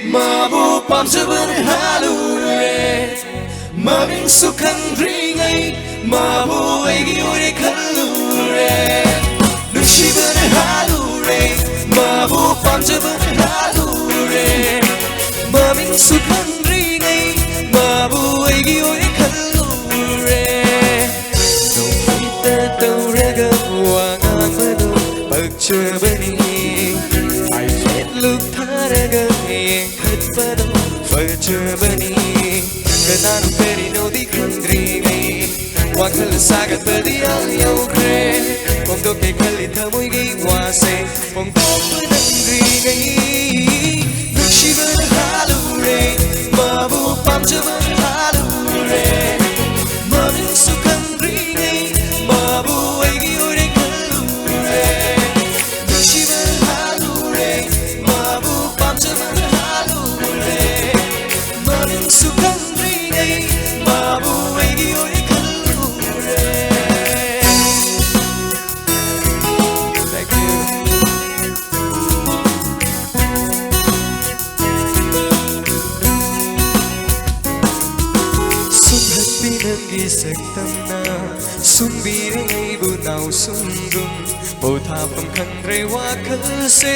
Mabu pamjabane halure Maming sukhangri ngai Mabu aigi ore khalure Nushibane halure Mabu pamjabane halure Maming sukhangri ngai Mabu aigi ore khalure Nongita tauraga wangang madu pagchabani I felt look tharaga khadpado pagchabani Kananu peri no di khangri ngai Wakhal sagat padi al yaukre Pongto ke khali thamoi gi wase Pongto panangri ngai Nukshiban halure Mabu pamjaban halure Maming sukhangri ngai Mabu aigi ore khalure Nukshiban halure Mabu pamjaban halure Maming sukhangri ngai Mabu aigi ore khalure Thank you. Pinangi saktamna sumbiri ngai bu nau sungrum Pothapam khangre wakhal se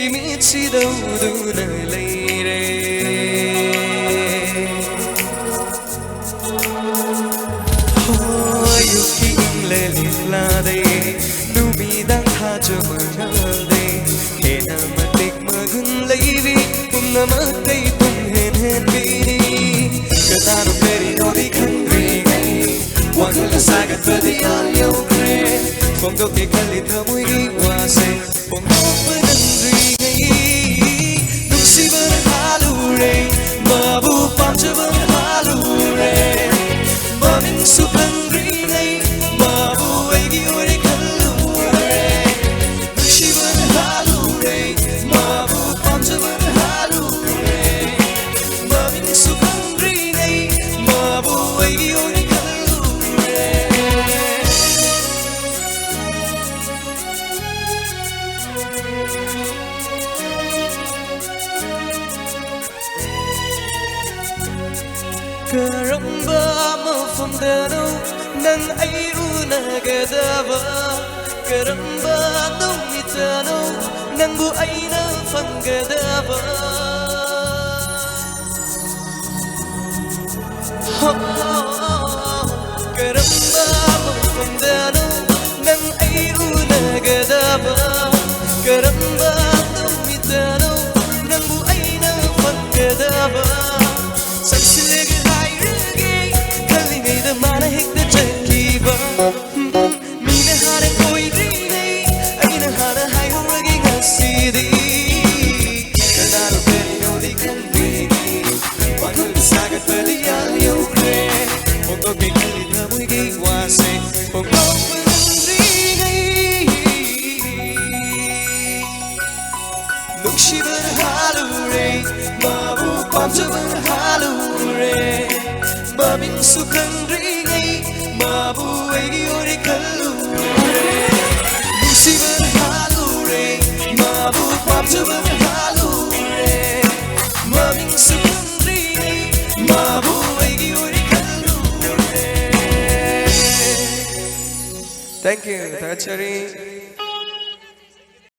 imit si dau du na leire Hoyu ki ingle lila de numidang hajamanal de Hena matik magun leivi pumna matai pum hen hen bini Katano peri no di khangri Wakhal sagat padi al yaukre Pongto ke khali thamoi gi wase Pongto panangri ngai Nuksiban halure Mabu pamjaban halure Maming sukhangri ngai Mabu aigi ore khalure Nuksiban halure Mabu pamjaban halure Maming sukhangri ngai Mabu aigi ore Karamba mafamdano nang ay unagadaba Karamba numitano nang buay na panggadaba Karamba mafamdano nang ay unagadaba Karamba numitano nang buay na panggadaba Saksilega mana hekta chakiba Mina hara koi rinai Aina hara hai horagi ngasidi Kanaro peri no di khangri Wakhal sagat padi al yaukre Pongto ke khali thamoi gi wase Pongto panangri ngai Nukshiban halure Mabu pamjaban halure Maming sukhangri ngai Mabu aigi ore khalure Nuksiban halure Mabu pamjaban halure Maming sukhangri ngai Mabu aigi ore khalure Thank you, Tachari.